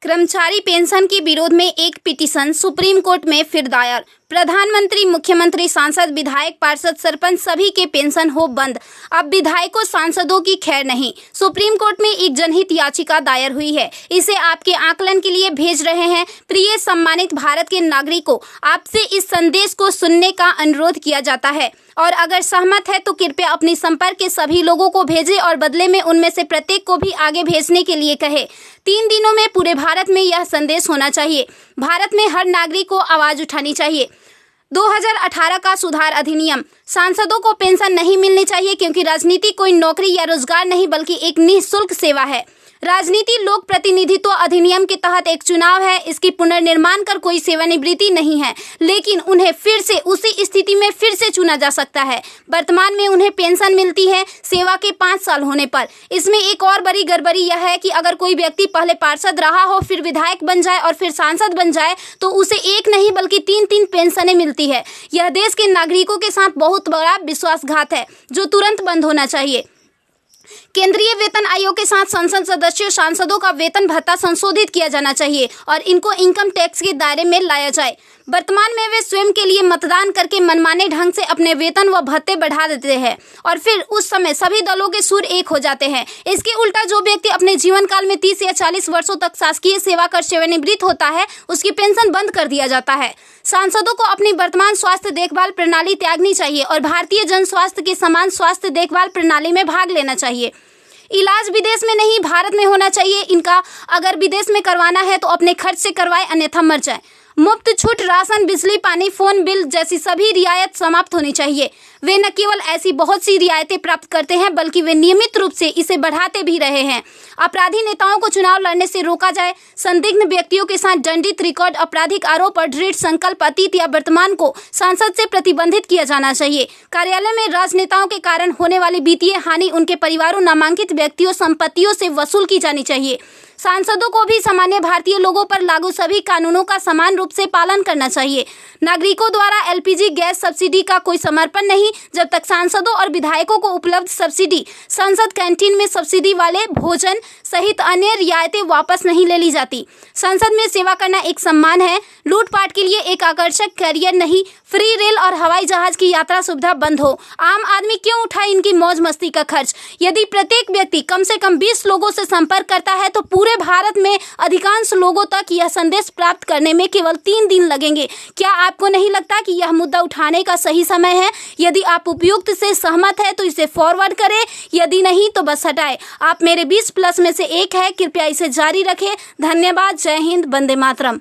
कर्मचारी पेंशन के विरोध में एक पिटीशन सुप्रीम कोर्ट में फिर दायर। प्रधानमंत्री, मुख्यमंत्री, सांसद, विधायक, पार्षद, सरपंच सभी के पेंशन हो बंद। अब विधायकों, सांसदों की खैर नहीं। सुप्रीम कोर्ट में एक जनहित याचिका दायर हुई है। इसे आपके आकलन के लिए भेज रहे हैं। प्रिय सम्मानित भारत के नागरिकों, आपसे इस संदेश को सुनने का अनुरोध किया जाता है और अगर सहमत है तो कृपया अपनी संपर्क के सभी लोगों को भेजें और बदले में उनमें से प्रत्येक को भी आगे भेजने के लिए कहें। 3 दिनों में पूरे भारत में यह संदेश होना चाहिए। भारत में हर नागरिक को आवाज उठानी चाहिए। 2018 का सुधार अधिनियम। सांसदों को पेंशन नहीं मिलनी चाहिए क्योंकि राजनीति कोई नौकरी या रोजगार नहीं बल्कि एक निःशुल्क सेवा है। राजनीति लोक प्रतिनिधित्व अधिनियम के तहत एक चुनाव है। इसकी पुनर्निर्माण कर कोई सेवानिवृत्ति नहीं है, लेकिन उन्हें फिर से उसी स्थिति में फिर से चुना जा सकता है। वर्तमान में उन्हें पेंशन मिलती है सेवा के 5 साल होने पर। इसमें एक और बड़ी गड़बड़ी यह है कि अगर कोई व्यक्ति पहले पार्षद रहा हो, फिर विधायक बन जाए और फिर सांसद बन जाए तो उसे एक नहीं बल्कि 3-3 पेंशनें मिलती है। यह देश के नागरिकों के साथ बहुत बड़ा विश्वासघात है जो तुरंत बंद होना चाहिए। केंद्रीय वेतन आयोग के साथ संसद सदस्यों, सांसदों का वेतन भत्ता संशोधित किया जाना चाहिए और इनको इनकम टैक्स के दायरे में लाया जाए। वर्तमान में वे स्वयं के लिए मतदान करके मनमाने ढंग से अपने वेतन व भत्ते बढ़ा देते हैं और फिर उस समय सभी दलों के सुर एक हो जाते हैं। इसके उल्टा जो व्यक्ति अपने जीवन काल में 30 या 40 वर्षों तक शासकीय सेवा कर सेवानिवृत्त होता है, उसकी पेंशन बंद कर दिया जाता है। सांसदों को अपनी वर्तमान स्वास्थ्य देखभाल प्रणाली त्यागनी चाहिए और भारतीय जन स्वास्थ्य के समान स्वास्थ्य देखभाल प्रणाली में भाग लेना चाहिए। इलाज विदेश में नहीं, भारत में होना चाहिए। इनका अगर विदेश में करवाना है तो अपने खर्च से करवाए, अन्यथा मर जाए। मुफ्त छूट राशन, बिजली, पानी, फोन बिल जैसी सभी रियायत समाप्त होनी चाहिए। वे न केवल ऐसी बहुत सी रियायतें प्राप्त करते हैं बल्कि वे नियमित रूप से इसे बढ़ाते भी रहे हैं। अपराधी नेताओं को चुनाव लड़ने से रोका जाए। संदिग्ध व्यक्तियों के साथ दंडित रिकॉर्ड, आपराधिक आरोप और दृढ़ संकल्प अतीत या वर्तमान को सांसद से प्रतिबंधित किया जाना चाहिए। कार्यालय में राजनेताओं के कारण होने वाली वित्तीय हानि उनके परिवारों, नामांकित व्यक्तियों, संपत्तियों से वसूल की जानी चाहिए। सांसदों को भी सामान्य भारतीय लोगों पर लागू सभी कानूनों का समान रूप से पालन करना चाहिए। नागरिकों द्वारा एलपीजी गैस सब्सिडी का कोई समर्पण नहीं जब तक सांसदों और विधायकों को उपलब्ध सब्सिडी, संसद कैंटीन में सब्सिडी वाले भोजन सहित अन्य रियायतें वापस नहीं ले ली जाती। संसद में सेवा करना एक सम्मान है, लूटपाट के लिए एक आकर्षक करियर नहीं। फ्री रेल और हवाई जहाज की यात्रा सुविधा बंद हो। आम आदमी क्यों उठाए इनकी मौज मस्ती का खर्च? यदि प्रत्येक व्यक्ति कम से कम 20 लोगों से संपर्क करता है तो पूरे भारत में अधिकांश लोगों तक यह संदेश प्राप्त करने में केवल 3 दिन लगेंगे। क्या आपको नहीं लगता कि यह मुद्दा उठाने का सही समय है? यदि आप उपयुक्त से सहमत है तो इसे फॉरवर्ड करें, यदि नहीं तो बस हटाएं। आप मेरे 20+ में से एक है। कृपया इसे जारी रखें। धन्यवाद। जय हिंद। वंदे मातरम।